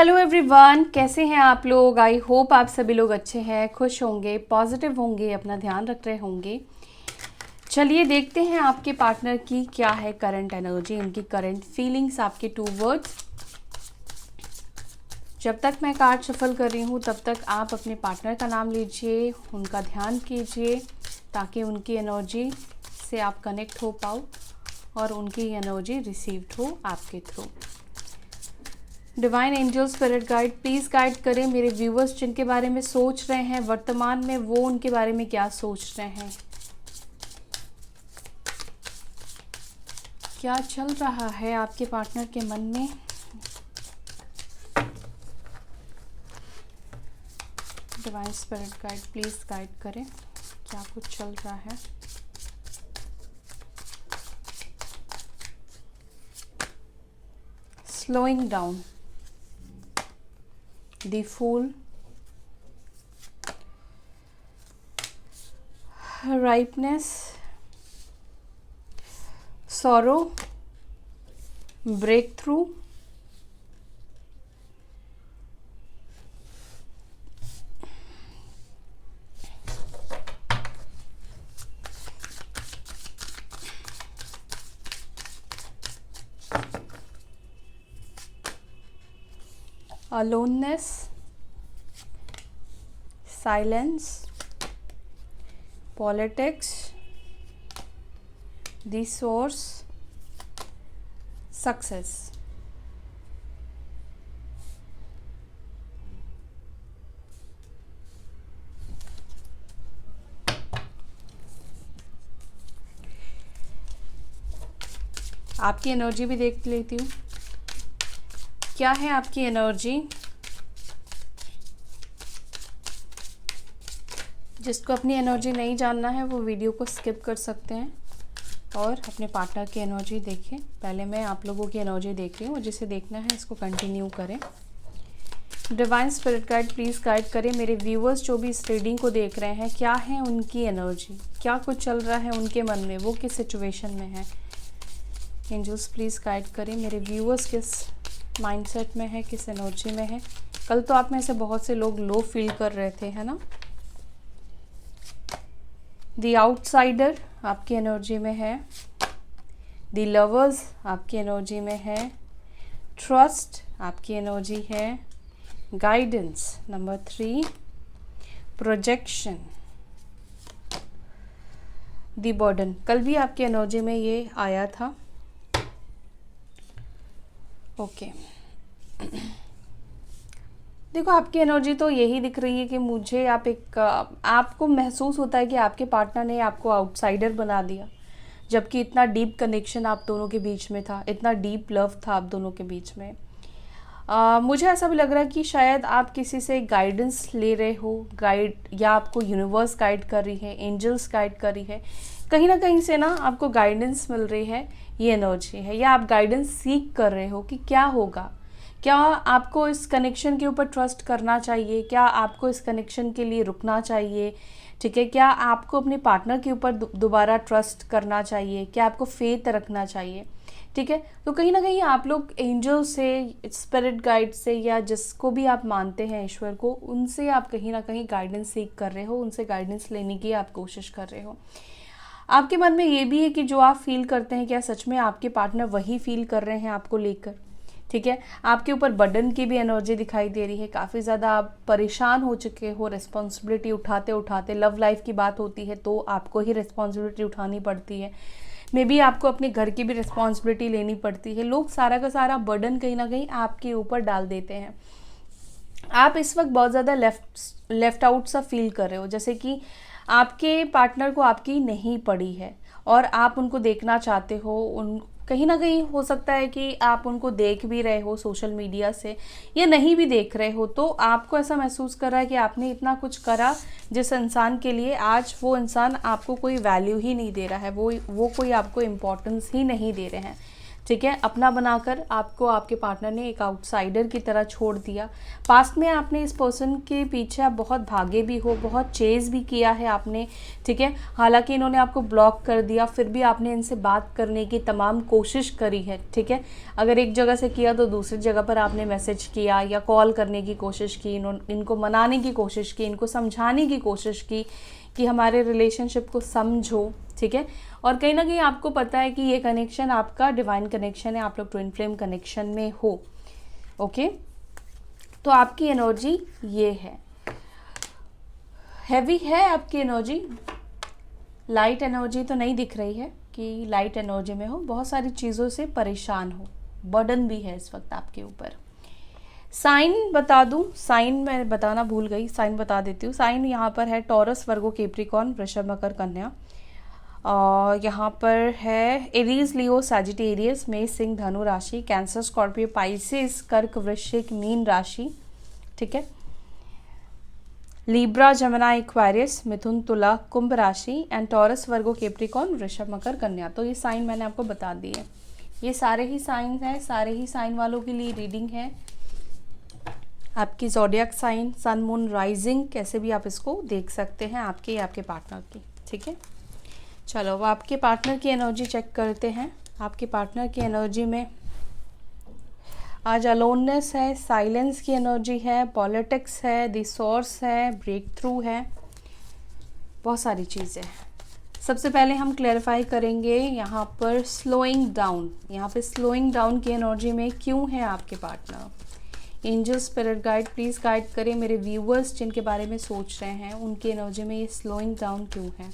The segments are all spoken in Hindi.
हेलो एवरीवन, कैसे हैं आप लोग। आई होप आप सभी लोग अच्छे हैं, खुश होंगे, पॉजिटिव होंगे, अपना ध्यान रख रहे होंगे। चलिए देखते हैं आपके पार्टनर की क्या है करंट एनर्जी, उनकी करंट फीलिंग्स आपके टू वर्ड्स। जब तक मैं कार्ड शफल कर रही हूँ तब तक आप अपने पार्टनर का नाम लीजिए, उनका ध्यान कीजिए ताकि उनकी एनर्जी से आप कनेक्ट हो पाओ और उनकी एनर्जी रिसीव्ड हो आपके through. Divine angel spirit guide please guide करें मेरे व्यूवर्स जिनके बारे में सोच रहे हैं वर्तमान में, वो उनके बारे में क्या सोच रहे हैं, क्या चल रहा है आपके पार्टनर के मन में। Divine spirit guide please guide करें क्या कुछ चल रहा है। Slowing down, The Fool, Ripeness, Sorrow, Breakthrough, Aloneness, Silence, Politics, The Source, Success। आपकी एनर्जी भी देख लेती हूँ, क्या है आपकी एनर्जी। जिसको अपनी एनर्जी नहीं जानना है वो वीडियो को स्किप कर सकते हैं और अपने पार्टनर की एनर्जी देखें। पहले मैं आप लोगों की एनर्जी देख रही हूँ और जिसे देखना है इसको कंटिन्यू करें। Divine spirit guide please guide करें मेरे व्यूवर्स जो भी इस रीडिंग को देख रहे हैं, क्या है उनकी एनर्जी, क्या कुछ चल रहा है उनके मन में, वो किस सिचुएशन में है। एंजल्स प्लीज़ गाइड करें मेरे व्यूवर्स किस माइंडसेट में है, किस एनर्जी में है। कल तो आप में से बहुत से लोग लो फील कर रहे थे, है ना। द आउटसाइडर आपकी एनर्जी में है, द लवर्स आपकी एनर्जी में है, ट्रस्ट आपकी एनर्जी है, guidance number 3, projection, the burden. कल भी आपकी एनर्जी में ये आया था। ओके देखो आपकी एनर्जी तो यही दिख रही है कि मुझे आपको महसूस होता है कि आपके पार्टनर ने आपको आउटसाइडर बना दिया, जबकि इतना डीप कनेक्शन आप दोनों के बीच में था, इतना डीप लव था आप दोनों के बीच में। मुझे ऐसा भी लग रहा है कि शायद आप किसी से गाइडेंस ले रहे हो, गाइड या आपको यूनिवर्स गाइड कर रही है, एंजल्स गाइड कर रही है, कहीं ना कहीं से ना आपको गाइडेंस मिल रही है, ये एनर्जी है। या आप गाइडेंस सीख कर रहे हो कि क्या होगा, क्या आपको इस कनेक्शन के ऊपर ट्रस्ट करना चाहिए, क्या आपको इस कनेक्शन के लिए रुकना चाहिए, ठीक है, क्या आपको अपने पार्टनर के ऊपर दोबारा ट्रस्ट करना चाहिए, क्या आपको फेथ रखना चाहिए, ठीक है। तो कहीं ना कहीं आप लोग एंजल से, स्पिरिट गाइड से या जिसको भी आप मानते हैं ईश्वर को, उनसे आप कहीं ना कहीं गाइडेंस सीख कर रहे हो, उनसे गाइडेंस लेने की आप कोशिश कर रहे हो। आपके मन में ये भी है कि जो आप फील करते हैं क्या सच में आपके पार्टनर वही फील कर रहे हैं आपको लेकर, ठीक है। आपके ऊपर बर्डन की भी एनर्जी दिखाई दे रही है, काफ़ी ज़्यादा आप परेशान हो चुके हो रिस्पॉन्सिबिलिटी उठाते उठाते। लव लाइफ की बात होती है तो आपको ही रिस्पॉन्सिबिलिटी उठानी पड़ती है, मे बी आपको अपने घर की भी रिस्पॉन्सिबिलिटी लेनी पड़ती है। लोग सारा का सारा बर्डन कहीं ना कहीं आपके ऊपर डाल देते हैं। आप इस वक्त बहुत ज़्यादा लेफ्ट आउट सा फील कर रहे हो, जैसे कि आपके पार्टनर को आपकी नहीं पड़ी है और आप उनको देखना चाहते हो। उन कहीं ना कहीं हो सकता है कि आप उनको देख भी रहे हो सोशल मीडिया से, या नहीं भी देख रहे हो, तो आपको ऐसा महसूस कर रहा है कि आपने इतना कुछ करा जिस इंसान के लिए, आज वो इंसान आपको कोई वैल्यू ही नहीं दे रहा है, वो कोई आपको इम्पोर्टेंस ही नहीं दे रहे हैं, ठीक है, अपना बनाकर आपको आपके पार्टनर ने एक आउटसाइडर की तरह छोड़ दिया। पास्ट में आपने इस पर्सन के पीछे आप बहुत भागे भी हो, बहुत चेज़ भी किया है आपने, ठीक है। हालांकि इन्होंने आपको ब्लॉक कर दिया, फिर भी आपने इनसे बात करने की तमाम कोशिश करी है, ठीक है। अगर एक जगह से किया तो दूसरी जगह पर आपने मैसेज किया या कॉल करने की कोशिश की, इनको मनाने की कोशिश की, इनको समझाने की कोशिश की कि हमारे रिलेशनशिप को समझो, ठीक है। और कहीं ना कहीं आपको पता है कि ये कनेक्शन आपका डिवाइन कनेक्शन है, आप लोग ट्विन फ्लेम कनेक्शन में हो, ओके। तो आपकी एनर्जी ये है, हैवी है आपकी एनर्जी, लाइट एनर्जी तो नहीं दिख रही है कि लाइट एनर्जी में हो, बहुत सारी चीज़ों से परेशान हो, बर्डन भी है इस वक्त आपके ऊपर। साइन बता दूं, साइन मैं बताना भूल गई, साइन बता देती हूँ। साइन यहाँ पर है टॉरस, वर्गो, कैप्रिकॉर्न, वृषभ, मकर, कन्या। यहाँ पर है एरीज, लियो, सैजिटेरियस, मेष, सिंह, धनु राशि, कैंसर, स्कॉर्पियो, पाइसेस, कर्क, वृश्चिक, मीन राशि, ठीक है। लीब्रा, जमुना, एक्वेरियस, मिथुन, तुला, कुंभ राशि एंड टॉरस, वर्गो, कैप्रिकॉर्न, वृषभ, मकर, कन्या। तो ये साइन मैंने आपको बता दिए, ये सारे ही साइन हैं, सारे ही साइन वालों के लिए रीडिंग है। आपकी ज़ोडिएक साइन, सन, मून, राइजिंग, कैसे भी आप इसको देख सकते हैं, आपके या आपके पार्टनर की, ठीक है। चलो अब आपके पार्टनर की एनर्जी चेक करते हैं। आपके पार्टनर की एनर्जी में आज अलोननेस है, साइलेंस की एनर्जी है, पॉलिटिक्स है, द सोर्स है, ब्रेक थ्रू है, बहुत सारी चीज़ें। सबसे पहले हम क्लैरिफाई करेंगे यहाँ पर स्लोइंग डाउन, यहाँ पे स्लोइंग डाउन की एनर्जी में क्यों है आपके partner. Angel, spirit guide please guide करें मेरे व्यूअर्स जिनके बारे में सोच रहे हैं, उनकी एनर्जी में ये स्लोइंग डाउन क्यों है।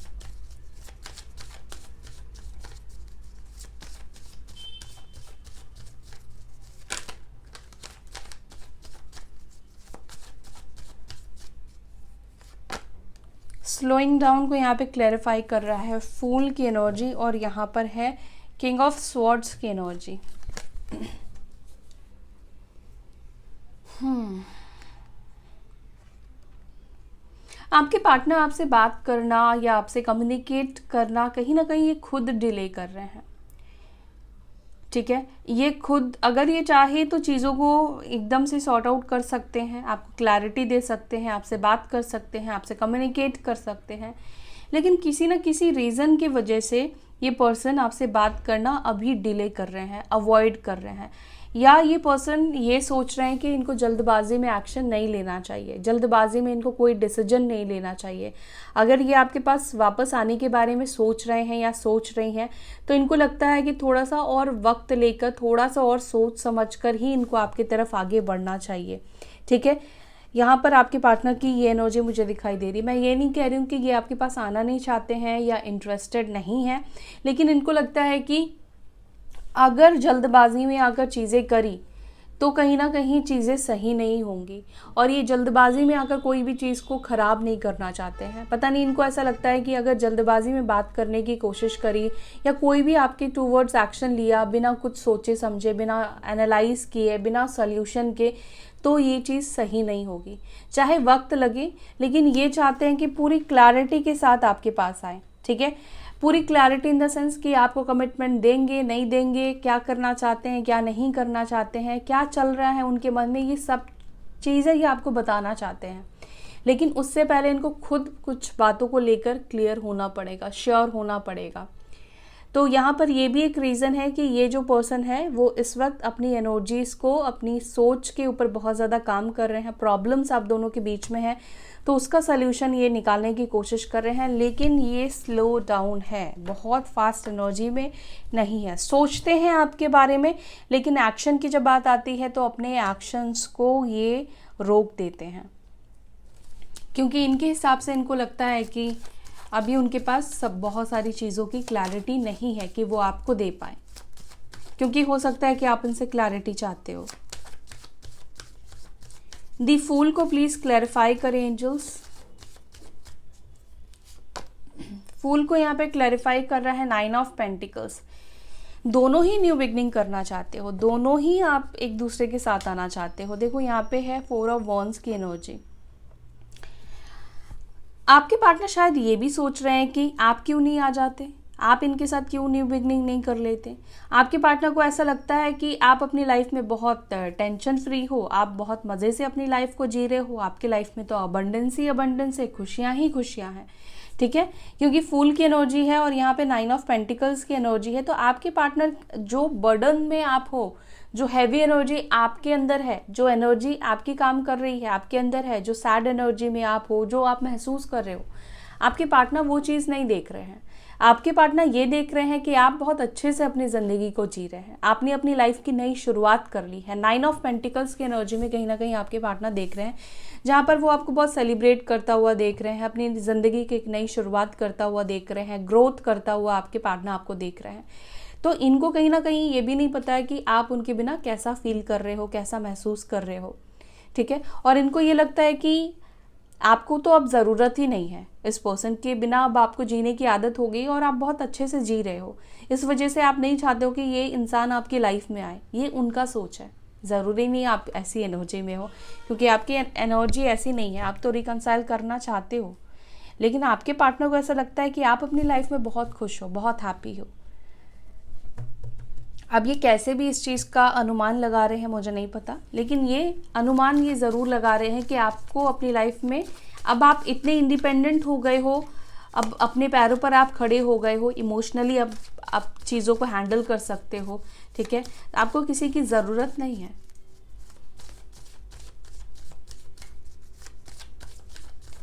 स्लोइंग डाउन को यहाँ पे क्लैरिफाई कर रहा है फूल की एनर्जी, और यहाँ पर है किंग ऑफ स्वॉर्ड्स की एनर्जी। आपके पार्टनर आपसे बात करना या आपसे कम्युनिकेट करना कहीं ना कहीं ये खुद डिले कर रहे हैं, ठीक है। ये खुद अगर ये चाहे तो चीज़ों को एकदम से सॉर्ट आउट कर सकते हैं, आपको क्लैरिटी दे सकते हैं, आपसे बात कर सकते हैं, आपसे कम्युनिकेट कर सकते हैं, लेकिन किसी न किसी रीज़न की वजह से ये पर्सन आपसे बात करना अभी डिले कर रहे हैं, अवॉइड कर रहे हैं, या ये पर्सन ये सोच रहे हैं कि इनको जल्दबाजी में एक्शन नहीं लेना चाहिए, जल्दबाजी में इनको कोई डिसीजन नहीं लेना चाहिए। अगर ये आपके पास वापस आने के बारे में सोच रहे हैं या सोच रही हैं तो इनको लगता है कि थोड़ा सा और वक्त लेकर, थोड़ा सा और सोच समझकर ही इनको आपकी तरफ आगे बढ़ना चाहिए, ठीक है। यहाँ पर आपके पार्टनर की ये एनर्जी मुझे दिखाई दे रही। मैं ये नहीं कह रही हूँ कि ये आपके पास आना नहीं चाहते हैं या इंटरेस्टेड नहीं है, लेकिन इनको लगता है कि अगर जल्दबाजी में आकर चीज़ें करी तो कहीं ना कहीं चीज़ें सही नहीं होंगी, और ये जल्दबाजी में आकर कोई भी चीज़ को ख़राब नहीं करना चाहते हैं। पता नहीं इनको ऐसा लगता है कि अगर जल्दबाजी में बात करने की कोशिश करी या कोई भी आपके टूवर्ड्स एक्शन लिया बिना कुछ सोचे समझे, बिना एनालाइज किए, बिना सॉल्यूशन के, तो ये चीज़ सही नहीं होगी। चाहे वक्त लगे, लेकिन ये चाहते हैं कि पूरी क्लैरिटी के साथ आपके पास आए, ठीक है। पूरी क्लैरिटी इन द सेंस कि आपको कमिटमेंट देंगे नहीं देंगे, क्या करना चाहते हैं क्या नहीं करना चाहते हैं, क्या चल रहा है उनके मन में, ये सब चीज़ें ये आपको बताना चाहते हैं। लेकिन उससे पहले इनको खुद कुछ बातों को लेकर क्लियर होना पड़ेगा, श्योर होना पड़ेगा। तो यहाँ पर ये भी एक रीज़न है कि ये जो पर्सन है वो इस वक्त अपनी एनर्जीज़ को, अपनी सोच के ऊपर बहुत ज़्यादा काम कर रहे हैं। प्रॉब्लम्स आप दोनों के बीच में है तो उसका सल्यूशन ये निकालने की कोशिश कर रहे हैं, लेकिन ये स्लो डाउन है, बहुत फास्ट एनर्जी में नहीं है। सोचते हैं आपके बारे में, लेकिन एक्शन की जब बात आती है तो अपने एक्शंस को ये रोक देते हैं, क्योंकि इनके हिसाब से इनको लगता है कि अभी उनके पास सब बहुत सारी चीज़ों की क्लैरिटी नहीं है कि वो आपको दे पाए, क्योंकि हो सकता है कि आप उनसे क्लैरिटी चाहते हो। दी फूल को प्लीज क्लैरिफाई करें एंजल्स। फूल को यहाँ पे क्लैरिफाई कर रहा है 9 ऑफ पेंटिकल्स। दोनों ही न्यू बिगनिंग करना चाहते हो, दोनों ही आप एक दूसरे के साथ आना चाहते हो। देखो यहाँ पे है 4 ऑफ वॉन्ड्स की एनर्जी। आपके पार्टनर शायद ये भी सोच रहे हैं कि आप क्यों नहीं आ जाते, आप इनके साथ क्यों न्यू बिगनिंग नहीं कर लेते? आपके पार्टनर को ऐसा लगता है कि आप अपनी लाइफ में बहुत टेंशन फ्री हो, आप बहुत मज़े से अपनी लाइफ को जी रहे हो, आपकी लाइफ में तो अबंडेंस ही अबंडेंस है, खुशियाँ ही खुशियाँ हैं, ठीक है, क्योंकि फूल की एनर्जी है और यहाँ पे 9 ऑफ पेंटिकल्स की एनर्जी है। तो आपके पार्टनर जो बर्डन में आप हो, जो हैवी एनर्जी आपके अंदर है, जो एनर्जी आपकी काम कर रही है आपके अंदर है, जो सैड एनर्जी में आप हो, जो आप महसूस कर रहे हो, आपके पार्टनर वो चीज़ नहीं देख रहे हैं। आपके पार्टनर ये देख रहे हैं कि आप बहुत अच्छे से अपनी ज़िंदगी को जी रहे हैं, आपने अपनी लाइफ की नई शुरुआत कर ली है। 9 ऑफ पेंटिकल्स की एनर्जी में कहीं ना कहीं आपके पार्टनर देख रहे हैं, जहाँ पर वो आपको बहुत सेलिब्रेट करता हुआ देख रहे हैं, अपनी ज़िंदगी की एक नई शुरुआत करता हुआ देख रहे हैं, ग्रोथ करता हुआ आपके पार्टनर आपको देख रहे हैं। तो इनको कहीं ना कहीं ये भी नहीं पता है कि आप उनके बिना कैसा फील कर रहे हो, कैसा महसूस कर रहे हो, ठीक है। और इनको ये लगता है कि आपको तो अब ज़रूरत ही नहीं है इस पर्सन के बिना, अब आपको जीने की आदत हो गई और आप बहुत अच्छे से जी रहे हो, इस वजह से आप नहीं चाहते हो कि ये इंसान आपकी लाइफ में आए। ये उनका सोच है, ज़रूरी नहीं आप ऐसी एनर्जी में हो, क्योंकि आपकी एनर्जी ऐसी नहीं है। आप तो रिकंसाइल करना चाहते हो, लेकिन आपके पार्टनर को ऐसा लगता है कि आप अपनी लाइफ में बहुत खुश हो, बहुत हैप्पी हो। अब ये कैसे भी इस चीज़ का अनुमान लगा रहे हैं मुझे नहीं पता, लेकिन ये अनुमान ये ज़रूर लगा रहे हैं कि आपको अपनी लाइफ में अब आप इतने इंडिपेंडेंट हो गए हो, अब अपने पैरों पर आप खड़े हो गए हो, इमोशनली अब आप चीज़ों को हैंडल कर सकते हो, ठीक है, आपको किसी की ज़रूरत नहीं है।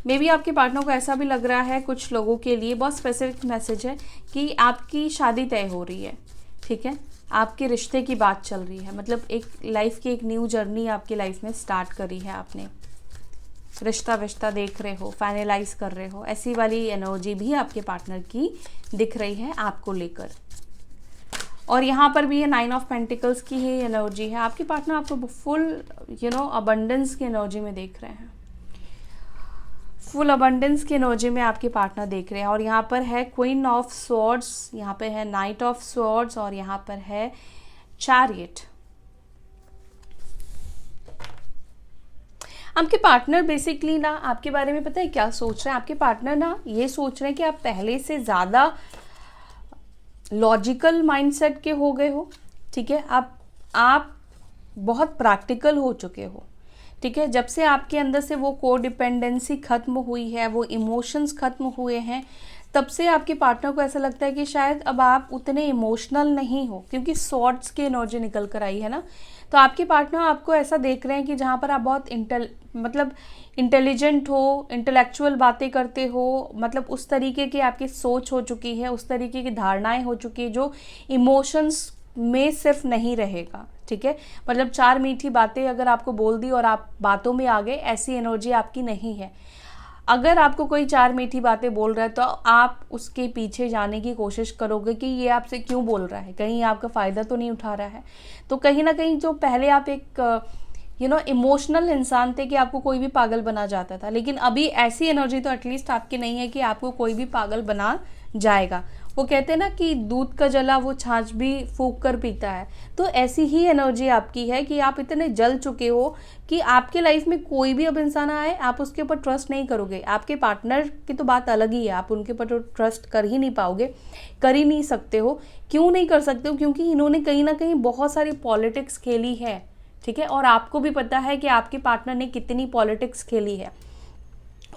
मे बी आपके पार्टनर को ऐसा भी लग रहा है, कुछ लोगों के लिए बहुत स्पेसिफिक मैसेज है कि आपकी शादी तय हो रही है, ठीक है, आपके रिश्ते की बात चल रही है, मतलब एक लाइफ की एक न्यू जर्नी आपकी लाइफ में स्टार्ट करी है आपने, रिश्ता देख रहे हो, फाइनलाइज कर रहे हो, ऐसी वाली एनर्जी भी आपके पार्टनर की दिख रही है आपको लेकर। और यहाँ पर भी ये 9 ऑफ पेंटिकल्स की ही एनर्जी है। आपके पार्टनर आपको फुल अबंडेंस की एनर्जी में देख रहे हैं, फुल अबंडेंस की एनर्जी में आपके पार्टनर देख रहे हैं। और यहाँ पर है क्वीन ऑफ स्वॉर्ड्स, यहाँ पे है नाइट ऑफ स्वॉर्ड्स और यहाँ पर है चैरियट। आपके पार्टनर बेसिकली ना आपके बारे में पता है क्या सोच रहे हैं? आपके पार्टनर ना ये सोच रहे हैं कि आप पहले से ज़्यादा लॉजिकल माइंडसेट के हो गए हो, ठीक है, आप बहुत प्रैक्टिकल हो चुके हो, ठीक है। जब से आपके अंदर से वो कोडिपेंडेंसी ख़त्म हुई है, वो इमोशंस ख़त्म हुए हैं, तब से आपके पार्टनर को ऐसा लगता है कि शायद अब आप उतने इमोशनल नहीं हो, क्योंकि सॉर्ट्स की एनर्जी निकल कर आई है ना। तो आपके पार्टनर आपको ऐसा देख रहे हैं कि जहाँ पर आप बहुत इंटेलिजेंट हो, इंटेलेक्चुअल बातें करते हो, मतलब उस तरीके की आपकी सोच हो चुकी है, उस तरीके की धारणाएं हो चुकी है जो इमोशंस में सिर्फ नहीं रहेगा, ठीक है। मतलब 4 मीठी बातें अगर आपको बोल दी और आप बातों में आ गए, ऐसी एनर्जी आपकी नहीं है। अगर आपको कोई 4 मीठी बातें बोल रहा है तो आप उसके पीछे जाने की कोशिश करोगे कि ये आपसे क्यों बोल रहा है, कहीं आपका फ़ायदा तो नहीं उठा रहा है। तो कहीं ना कहीं जो पहले आप एक इमोशनल इंसान थे कि आपको कोई भी पागल बना जाता था, लेकिन अभी ऐसी एनर्जी तो एटलीस्ट आपकी नहीं है कि आपको कोई भी पागल बना जाएगा। वो कहते हैं ना कि दूध का जला वो छाछ भी फूंक कर पीता है, तो ऐसी ही एनर्जी आपकी है कि आप इतने जल चुके हो कि आपके लाइफ में कोई भी अब इंसान आए आप उसके ऊपर ट्रस्ट नहीं करोगे। आपके पार्टनर की तो बात अलग ही है, आप उनके ऊपर तो ट्रस्ट कर ही नहीं पाओगे, कर ही नहीं सकते हो। क्यों नहीं कर सकते हो? क्योंकि इन्होंने कहीं ना कहीं बहुत सारी पॉलिटिक्स खेली है, ठीक है, और आपको भी पता है कि आपके पार्टनर ने कितनी पॉलिटिक्स खेली है।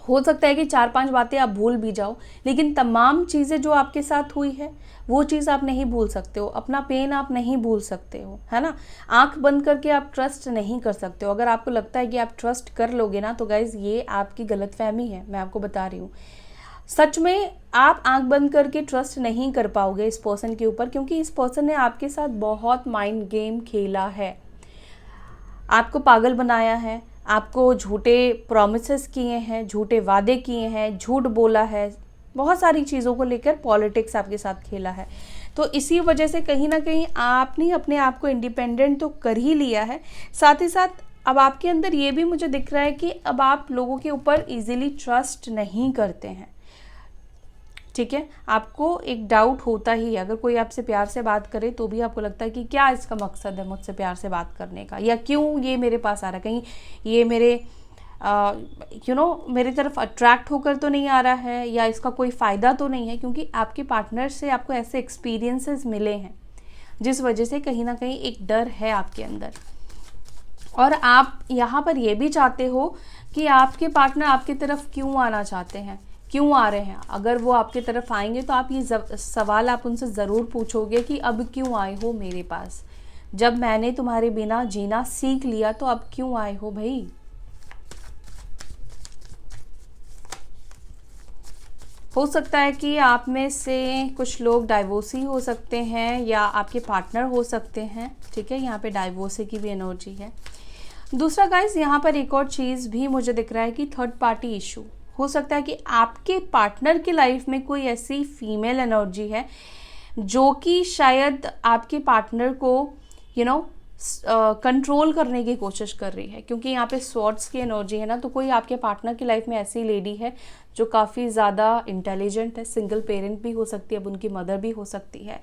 हो सकता है कि 4-5 बातें आप भूल भी जाओ, लेकिन तमाम चीज़ें जो आपके साथ हुई है वो चीज़ आप नहीं भूल सकते हो, अपना पेन आप नहीं भूल सकते हो, है ना। आंख बंद करके आप ट्रस्ट नहीं कर सकते हो। अगर आपको लगता है कि आप ट्रस्ट कर लोगे ना, तो गाइज ये आपकी गलतफहमी है, मैं आपको बता रही हूँ। सच में आप आंख बंद करके ट्रस्ट नहीं कर पाओगे इस पर्सन के ऊपर, क्योंकि इस पर्सन ने आपके साथ बहुत माइंड गेम खेला है, आपको पागल बनाया है, आपको झूठे प्रॉमिसेस किए हैं, झूठे वादे किए हैं, झूठ बोला है, बहुत सारी चीज़ों को लेकर पॉलिटिक्स आपके साथ खेला है। तो इसी वजह से कहीं ना कहीं आपने अपने आप को इंडिपेंडेंट तो कर ही लिया है, साथ ही साथ अब आपके अंदर ये भी मुझे दिख रहा है कि अब आप लोगों के ऊपर इजीली ट्रस्ट नहीं करते हैं, ठीक है। आपको एक डाउट होता ही है, अगर कोई आपसे प्यार से बात करे तो भी आपको लगता है कि क्या इसका मकसद है मुझसे प्यार से बात करने का, या क्यों ये मेरे पास आ रहा है, कहीं ये मेरे मेरी तरफ अट्रैक्ट होकर तो नहीं आ रहा है, या इसका कोई फ़ायदा तो नहीं है, क्योंकि आपके पार्टनर से आपको ऐसे एक्सपीरियंसेस मिले हैं जिस वजह से कहीं ना कहीं एक डर है आपके अंदर। और आप यहाँ पर ये भी चाहते हो कि आपके पार्टनर आपकी तरफ क्यों आना चाहते हैं, क्यों आ रहे हैं। अगर वो आपकी तरफ आएंगे तो आप ये सवाल आप उनसे ज़रूर पूछोगे कि अब क्यों आए हो मेरे पास, जब मैंने तुम्हारे बिना जीना सीख लिया तो अब क्यों आए हो भाई। हो सकता है कि आप में से कुछ लोग डाइवोर्सी हो सकते हैं या आपके पार्टनर हो सकते हैं, ठीक है। यहाँ पे डाइवोर्सी की भी एनर्जी है। दूसरा गाइस, यहाँ पर एक और चीज़ भी मुझे दिख रहा है कि थर्ड पार्टी इशू हो सकता है कि आपके पार्टनर की लाइफ में कोई ऐसी फीमेल एनर्जी है जो कि शायद आपके पार्टनर को कंट्रोल करने की कोशिश कर रही है, क्योंकि यहाँ पे स्वॉर्ड्स की एनर्जी है ना। तो कोई आपके पार्टनर की लाइफ में ऐसी लेडी है जो काफ़ी ज़्यादा इंटेलिजेंट है, सिंगल पेरेंट भी हो सकती है, अब उनकी मदर भी हो सकती है,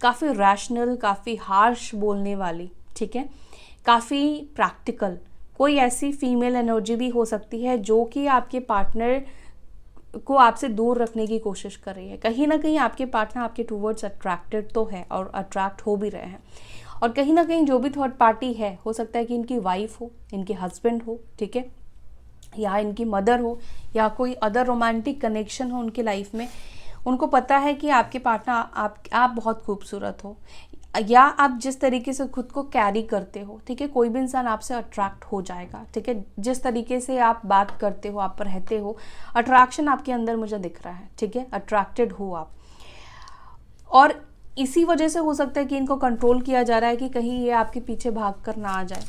काफ़ी रैशनल, काफ़ी हार्श बोलने वाली, ठीक है, काफ़ी प्रैक्टिकल। कोई ऐसी फीमेल एनर्जी भी हो सकती है जो कि आपके पार्टनर को आपसे दूर रखने की कोशिश कर रही है। कहीं ना कहीं आपके पार्टनर आपके टूवर्ड्स अट्रैक्टेड तो है और अट्रैक्ट हो भी रहे हैं। और कहीं ना कहीं जो भी थर्ड पार्टी है, हो सकता है कि इनकी वाइफ हो, इनके हस्बैंड हो, ठीक है, या इनकी मदर हो, या कोई अदर रोमांटिक कनेक्शन हो उनकी लाइफ में। उनको पता है कि आपके पार्टनर आप बहुत खूबसूरत हो, या आप जिस तरीके से खुद को कैरी करते हो, ठीक है, कोई भी इंसान आपसे अट्रैक्ट हो जाएगा, ठीक है। जिस तरीके से आप बात करते हो, आप रहते हो, अट्रैक्शन आपके अंदर मुझे दिख रहा है, ठीक है, अट्रैक्टेड हो आप। और इसी वजह से हो सकता है कि इनको कंट्रोल किया जा रहा है कि कहीं ये आपके पीछे भाग कर ना आ जाए।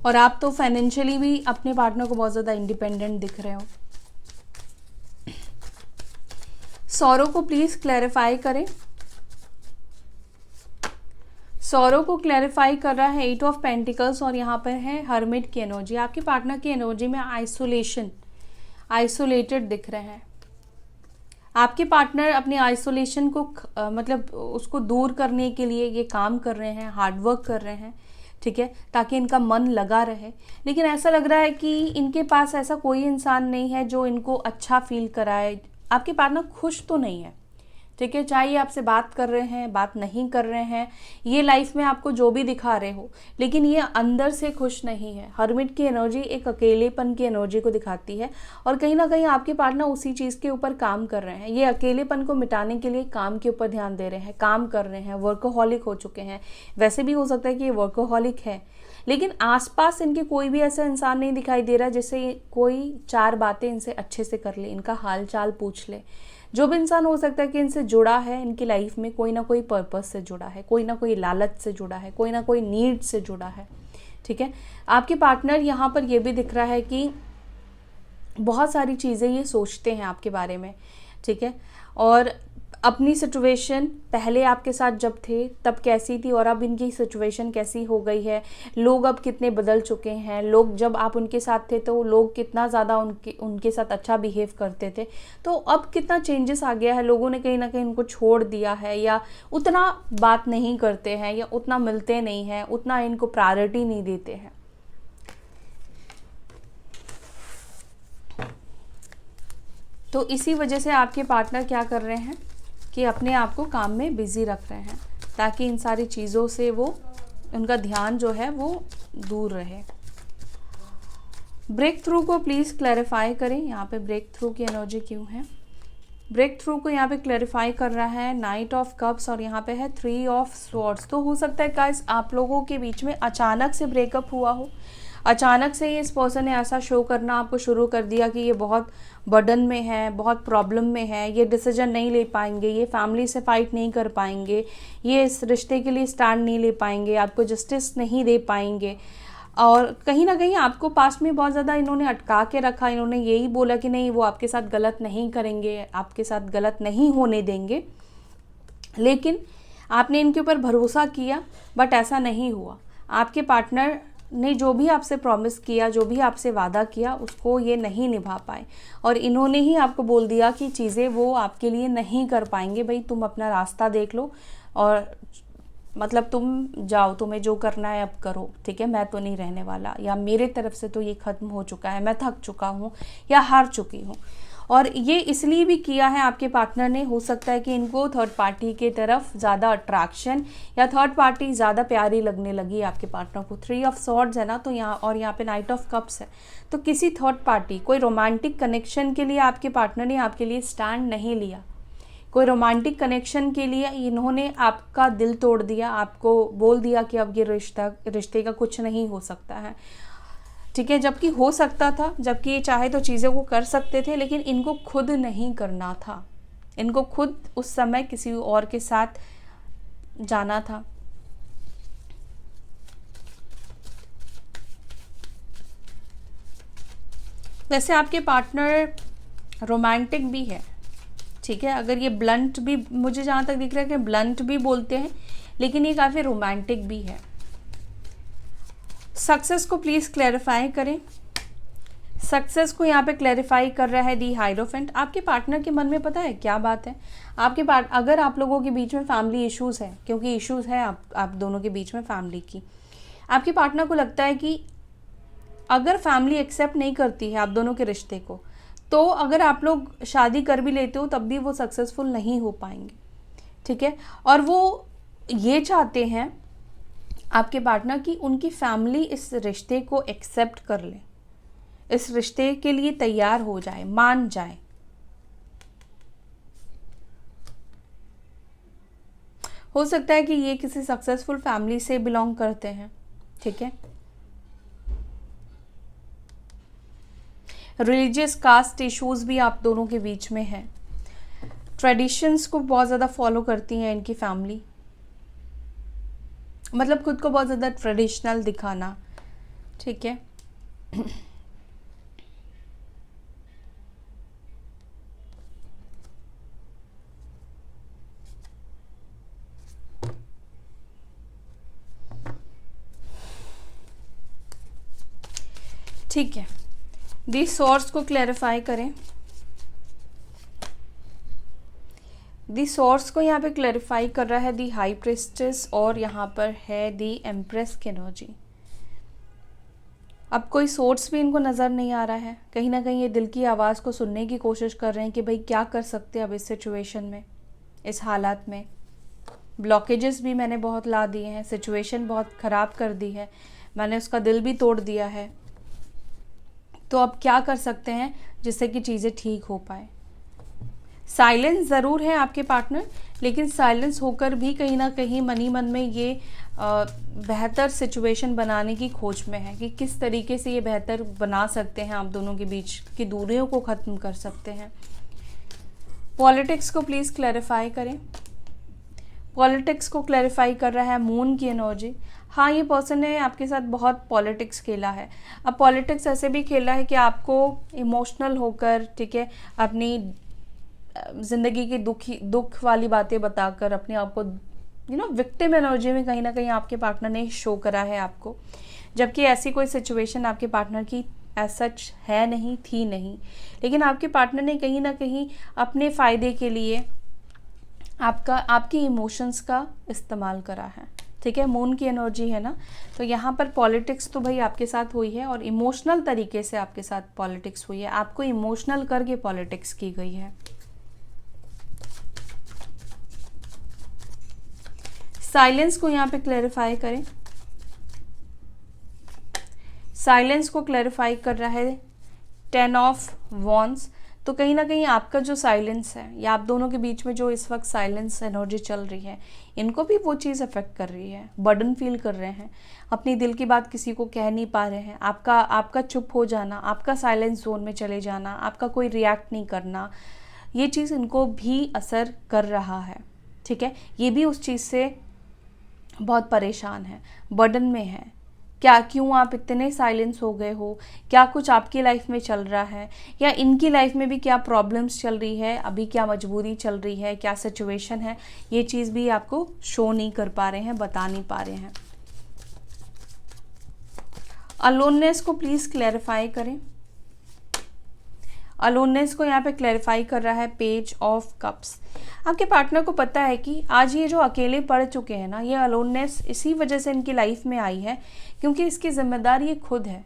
और आप तो फाइनेंशियली भी अपने पार्टनर को बहुत ज़्यादा इंडिपेंडेंट दिख रहे हो। सौरव को प्लीज क्लैरिफाई करें। सौरव को क्लैरिफाई कर रहा है 8 ऑफ पेंटिकल्स, और यहाँ पर है हर्मिट की एनर्जी। आपके पार्टनर की एनर्जी में आइसोलेटेड दिख रहे हैं। आपके पार्टनर अपने आइसोलेशन को मतलब उसको दूर करने के लिए ये काम कर रहे हैं, हार्डवर्क कर रहे हैं, ठीक है, ताकि इनका मन लगा रहे। लेकिन ऐसा लग रहा है कि इनके पास ऐसा कोई इंसान नहीं है जो इनको अच्छा फील कराए। आपके पार्टनर खुश तो नहीं है, ठीक है, चाहे आपसे बात कर रहे हैं, बात नहीं कर रहे हैं, ये लाइफ में आपको जो भी दिखा रहे हो, लेकिन ये अंदर से खुश नहीं है। हर्मिट की एनर्जी एक अकेलेपन की एनर्जी को दिखाती है, और कहीं ना कहीं आपके पार्टनर उसी चीज़ के ऊपर काम कर रहे हैं। ये अकेलेपन को मिटाने के लिए काम के ऊपर ध्यान दे रहे हैं, काम कर रहे हैं, वर्कोहॉलिक हो चुके हैं। वैसे भी हो सकता है कि ये वर्कोहॉलिक है, लेकिन आसपास इनके कोई भी ऐसा इंसान नहीं दिखाई दे रहा जिससे कोई 4 बातें इनसे अच्छे से कर ले, इनका हाल चाल पूछ ले। जो भी इंसान हो सकता है कि इनसे जुड़ा है, इनकी लाइफ में कोई ना कोई पर्पस से जुड़ा है, कोई ना कोई लालच से जुड़ा है, कोई ना कोई नीड से जुड़ा है, ठीक है। आपके पार्टनर यहाँ पर ये भी दिख रहा है कि बहुत सारी चीज़ें ये सोचते हैं आपके बारे में, ठीक है, और अपनी सिचुएशन पहले आपके साथ जब थे तब कैसी थी और अब इनकी सिचुएशन कैसी हो गई है। लोग अब कितने बदल चुके हैं। लोग जब आप उनके साथ थे तो लोग कितना ज़्यादा उनके साथ अच्छा बिहेव करते थे, तो अब कितना चेंजेस आ गया है। लोगों ने कहीं ना कहीं उनको छोड़ दिया है, या उतना बात नहीं करते हैं, या उतना मिलते नहीं हैं, उतना इनको प्रायोरिटी नहीं देते हैं। तो इसी वजह से आपके पार्टनर क्या कर रहे हैं कि अपने आप को काम में बिजी रख रहे हैं, ताकि इन सारी चीज़ों से वो उनका ध्यान जो है वो दूर रहे। ब्रेक थ्रू को प्लीज़ क्लैरिफाई करें। यहाँ पे ब्रेक थ्रू की एनर्जी क्यों है? ब्रेक थ्रू को यहाँ पे क्लैरिफाई कर रहा है नाइट ऑफ कप्स, और यहाँ पे है 3 ऑफ स्वॉर्ड्स। तो हो सकता है गाइस आप लोगों के बीच में अचानक से ब्रेकअप हुआ हो, अचानक से इस पर्सन ने ऐसा शो करना आपको शुरू कर दिया कि ये बहुत बर्डन में है, बहुत प्रॉब्लम में है, ये डिसीजन नहीं ले पाएंगे, ये फैमिली से फाइट नहीं कर पाएंगे, ये इस रिश्ते के लिए स्टैंड नहीं ले पाएंगे, आपको जस्टिस नहीं दे पाएंगे। और कहीं ना कहीं आपको पास्ट में बहुत ज़्यादा इन्होंने अटका के रखा। इन्होंने यही बोला कि नहीं, वो आपके साथ गलत नहीं करेंगे, आपके साथ गलत नहीं होने देंगे, लेकिन आपने इनके ऊपर भरोसा किया, बट ऐसा नहीं हुआ। आपके पार्टनर ने जो भी आपसे प्रॉमिस किया, जो भी आपसे वादा किया, उसको ये नहीं निभा पाए, और इन्होंने ही आपको बोल दिया कि चीज़ें वो आपके लिए नहीं कर पाएंगे। भाई तुम अपना रास्ता देख लो और मतलब तुम जाओ, तुम्हें जो करना है अब करो, ठीक है, मैं तो नहीं रहने वाला, या मेरे तरफ से तो ये ख़त्म हो चुका है, मैं थक चुका हूँ या हार चुकी हूँ। और ये इसलिए भी किया है आपके पार्टनर ने, हो सकता है कि इनको थर्ड पार्टी के तरफ ज़्यादा अट्रैक्शन या थर्ड पार्टी ज़्यादा प्यारी लगने लगी आपके पार्टनर को। 3 ऑफ सॉर्ड्स है ना, तो यहाँ और यहाँ पे नाइट ऑफ कप्स है, तो किसी थर्ड पार्टी, कोई रोमांटिक कनेक्शन के लिए आपके पार्टनर ने आपके लिए स्टैंड नहीं लिया। कोई रोमांटिक कनेक्शन के लिए इन्होंने आपका दिल तोड़ दिया, आपको बोल दिया कि अब ये रिश्ते का कुछ नहीं हो सकता है, ठीक है, जबकि हो सकता था, जबकि ये चाहे तो चीज़ों को कर सकते थे, लेकिन इनको खुद नहीं करना था, इनको खुद उस समय किसी और के साथ जाना था। वैसे आपके पार्टनर रोमांटिक भी है, ठीक है, अगर ये ब्लंट भी, मुझे जहाँ तक दिख रहा है कि ब्लंट भी बोलते हैं, लेकिन ये काफ़ी रोमांटिक भी है। सक्सेस को प्लीज़ क्लैरिफाई करें। सक्सेस को यहाँ पे क्लैरिफाई कर रहा है दी हायरोफेंट। आपके पार्टनर के मन में पता है क्या बात है, अगर आप लोगों के बीच में फैमिली इश्यूज़ है, क्योंकि इश्यूज़ है आप दोनों के बीच में फैमिली की, आपके पार्टनर को लगता है कि अगर फैमिली एक्सेप्ट नहीं करती है आप दोनों के रिश्ते को, तो अगर आप लोग शादी कर भी लेते हो तब भी वो सक्सेसफुल नहीं हो पाएंगे, ठीक है। और वो ये चाहते हैं आपके पार्टनर की उनकी फैमिली इस रिश्ते को एक्सेप्ट कर ले, इस रिश्ते के लिए तैयार हो जाए, मान जाए। हो सकता है कि ये किसी सक्सेसफुल फैमिली से बिलोंग करते हैं, ठीक है। रिलीजियस कास्ट इश्यूज भी आप दोनों के बीच में है। ट्रेडिशंस को बहुत ज़्यादा फॉलो करती हैं इनकी फैमिली, मतलब खुद को बहुत ज़्यादा ट्रेडिशनल दिखाना, ठीक है। ठीक है, दी सोर्स को क्लैरिफाई करें। दी सोर्स को यहाँ पे क्लैरिफाई कर रहा है दी हाई प्रिस्टेस, और यहाँ पर है दी एम्प्रेस की एनर्जी। अब कोई सोर्स भी इनको नज़र नहीं आ रहा है, कहीं ना कहीं ये दिल की आवाज़ को सुनने की कोशिश कर रहे हैं कि भाई क्या कर सकते हैं अब इस सिचुएशन में, इस हालात में। ब्लॉकेजेस भी मैंने बहुत ला दिए हैं, सिचुएशन बहुत ख़राब कर दी है, मैंने उसका दिल भी तोड़ दिया है, तो अब क्या कर सकते हैं जिससे कि चीज़ें ठीक हो पाए। साइलेंस ज़रूर है आपके पार्टनर, लेकिन साइलेंस होकर भी कहीं ना कहीं मनी मन में ये बेहतर सिचुएशन बनाने की खोज में है कि किस तरीके से ये बेहतर बना सकते हैं, आप दोनों के बीच की दूरियों को ख़त्म कर सकते हैं। पॉलिटिक्स को प्लीज़ क्लैरिफाई करें। पॉलिटिक्स को क्लैरिफाई कर रहा है मून की एनर्जी। हाँ, ये पर्सन ने आपके साथ बहुत पॉलिटिक्स खेला है। अब पॉलिटिक्स ऐसे भी खेला है कि आपको इमोशनल होकर, ठीक है, अपनी ज़िंदगी की दुख वाली बातें बताकर अपने आप को विक्टिम एनर्जी में कहीं ना कहीं आपके पार्टनर ने शो करा है आपको, जबकि ऐसी कोई सिचुएशन आपके पार्टनर की एज सच है नहीं, थी नहीं, लेकिन आपके पार्टनर ने कहीं ना कहीं अपने फ़ायदे के लिए आपकी इमोशंस का इस्तेमाल करा है, ठीक है। मून की एनर्जी है ना, तो यहाँ पर पॉलिटिक्स तो भाई आपके साथ हुई है, और इमोशनल तरीके से आपके साथ पॉलिटिक्स हुई है, आपको इमोशनल करके पॉलिटिक्स की गई है। साइलेंस को यहाँ पे क्लैरिफाई करें। साइलेंस को क्लैरिफाई कर रहा है 10 ऑफ वॉन्ड्स। तो कहीं ना कहीं आपका जो साइलेंस है, या आप दोनों के बीच में जो इस वक्त साइलेंस एनर्जी चल रही है, इनको भी वो चीज़ अफेक्ट कर रही है, बर्डन फील कर रहे हैं, अपनी दिल की बात किसी को कह नहीं पा रहे हैं। आपका चुप हो जाना, आपका साइलेंस जोन में चले जाना, आपका कोई रिएक्ट नहीं करना, ये चीज़ इनको भी असर कर रहा है, ठीक है। ये भी उस चीज़ से बहुत परेशान है, बर्डन में है। क्यों आप इतने साइलेंस हो गए हो, क्या कुछ आपकी लाइफ में चल रहा है, या इनकी लाइफ में भी क्या प्रॉब्लम्स चल रही है, अभी क्या मजबूरी चल रही है, क्या सिचुएशन है, ये चीज़ भी आपको शो नहीं कर पा रहे हैं, बता नहीं पा रहे हैं। अलोननेस को प्लीज़ क्लैरिफाई करें। अलोननेस को यहाँ पे क्लैरिफाई कर रहा है पेज ऑफ कप्स। आपके पार्टनर को पता है कि आज ये जो अकेले पड़ चुके हैं ना, ये अलोननेस इसी वजह से इनकी लाइफ में आई है क्योंकि इसकी जिम्मेदार ये खुद है।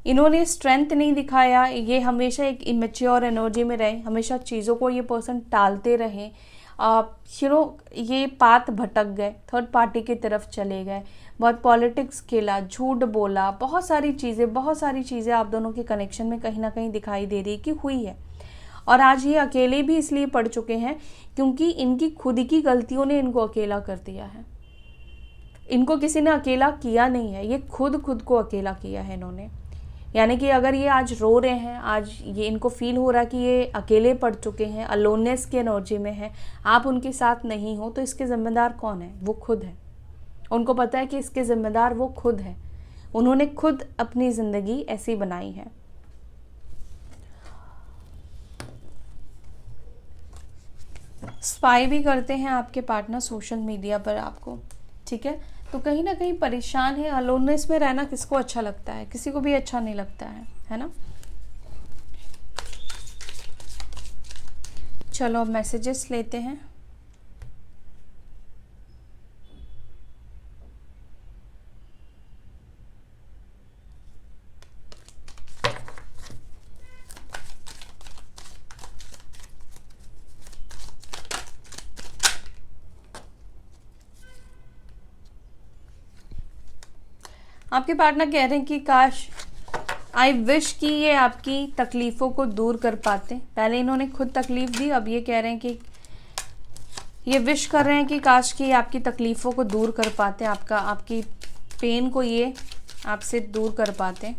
इन्होंने स्ट्रेंथ नहीं दिखाया, ये हमेशा एक इमेच्योर एनर्जी में रहे, हमेशा चीज़ों को ये पर्सन टालते रहे, ये पाथ भटक गए, थर्ड पार्टी की तरफ चले गए, बहुत पॉलिटिक्स खेला, झूठ बोला, बहुत सारी चीज़ें आप दोनों के कनेक्शन में कहीं ना कहीं दिखाई दे रही कि हुई है। और आज ये अकेले भी इसलिए पड़ चुके हैं क्योंकि इनकी खुद की गलतियों ने इनको अकेला कर दिया है। इनको किसी ने अकेला किया नहीं है, ये खुद को अकेला किया है इन्होंने। यानी कि अगर ये आज रो रहे हैं, आज ये इनको फील हो रहा है कि ये अकेले पड़ चुके हैं, अलोननेस की एनर्जी में है, आप उनके साथ नहीं हो, तो इसके ज़िम्मेदार कौन है? वो खुद है। उनको पता है कि इसके ज़िम्मेदार वो खुद है। उन्होंने खुद अपनी ज़िंदगी ऐसी बनाई है। स्पाई भी करते हैं आपके पार्टनर सोशल मीडिया पर आपको, ठीक है। तो कहीं ना कहीं परेशान है। अलोननेस में रहना किसको अच्छा लगता है? किसी को भी अच्छा नहीं लगता है ना। चलो अब मैसेजेस लेते हैं। आपके पार्टनर कह रहे हैं कि काश, आई विश कि ये आपकी तकलीफ़ों को दूर कर पाते। पहले इन्होंने खुद तकलीफ़ दी, अब ये कह रहे हैं कि ये विश कर रहे हैं कि काश कि आपकी तकलीफ़ों को दूर कर पाते, आपकी पेन को ये आपसे दूर कर पाते।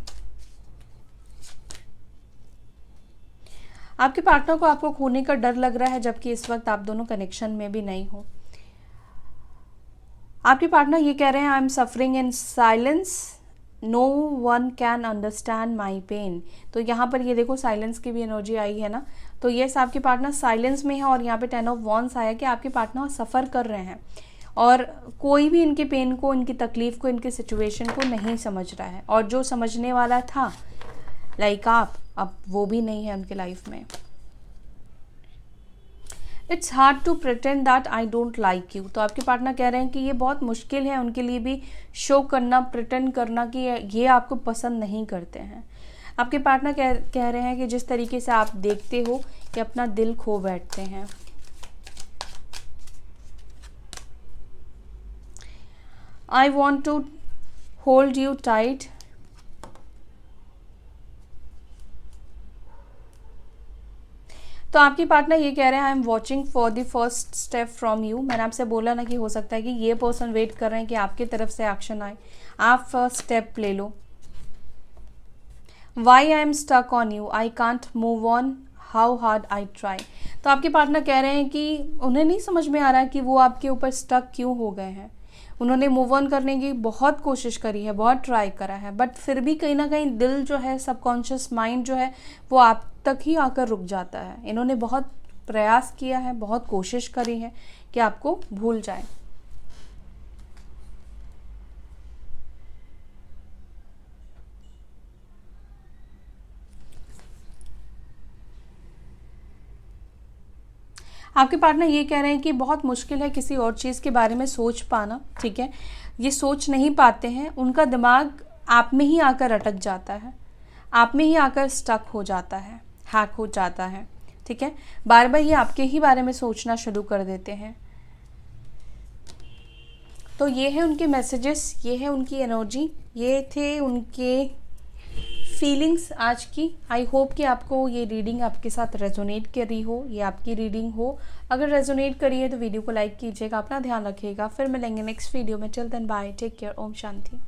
आपके पार्टनर को आपको खोने का डर लग रहा है, जबकि इस वक्त आप दोनों कनेक्शन में भी नहीं हो। आपके पार्टनर ये कह रहे हैं I am suffering in silence, no one can understand my pain. तो यहाँ पर ये देखो साइलेंस की भी एनर्जी आई है ना। तो यस, आपके पार्टनर साइलेंस में है और यहाँ पे 10 ऑफ वॉन्ड्स आया कि आपके पार्टनर सफ़र कर रहे हैं और कोई भी इनके पेन को, इनकी तकलीफ़ को, इनकी सिचुएशन को नहीं समझ रहा है। और जो समझने वाला था लाइक आप, अब वो भी नहीं है उनके लाइफ में। It's hard to pretend that I don't like you. तो आपके पार्टनर कह रहे हैं कि ये बहुत मुश्किल है उनके लिए भी शो करना, प्रिटेंड करना कि ये आपको पसंद नहीं करते हैं। आपके पार्टनर कह रहे हैं कि जिस तरीके से आप देखते हो कि अपना दिल खो बैठते हैं। I want to hold you tight. तो आपकी पार्टनर ये कह रहे हैं I am watching for the first step from you. मैंने आपसे बोला ना कि हो सकता है कि ये पर्सन वेट कर रहे हैं कि आपकी तरफ से एक्शन आए, आप फर्स्ट स्टेप ले लो। Why I am stuck on you, I can't move on, how hard I try. तो आपके पार्टनर कह रहे हैं कि उन्हें नहीं समझ में आ रहा है कि वो आपके ऊपर स्टक क्यों हो गए हैं। उन्होंने मूव ऑन करने की बहुत कोशिश करी है, बहुत ट्राई करा है, बट फिर भी कहीं ना कहीं दिल जो है, सबकॉन्शियस माइंड जो है, वो आप तक ही आकर रुक जाता है। इन्होंने बहुत प्रयास किया है, बहुत कोशिश करी है कि आपको भूल जाए। आपके पार्टनर ये कह रहे हैं कि बहुत मुश्किल है किसी और चीज़ के बारे में सोच पाना, ठीक है। ये सोच नहीं पाते हैं, उनका दिमाग आप में ही आकर अटक जाता है, आप में ही आकर स्टक हो जाता है, हैक हो जाता है, ठीक है। बार बार ये आपके ही बारे में सोचना शुरू कर देते हैं। तो ये है उनके मैसेजेस, ये है उनकी एनर्जी, ये थे उनके फीलिंग्स आज की। आई होप कि आपको ये रीडिंग आपके साथ रेजोनेट करी हो, ये आपकी रीडिंग हो। अगर रेजोनेट करी है तो वीडियो को लाइक कीजिएगा, अपना ध्यान रखिएगा। फिर मिलेंगे नेक्स्ट वीडियो में। Till then bye, take care, Om शांति।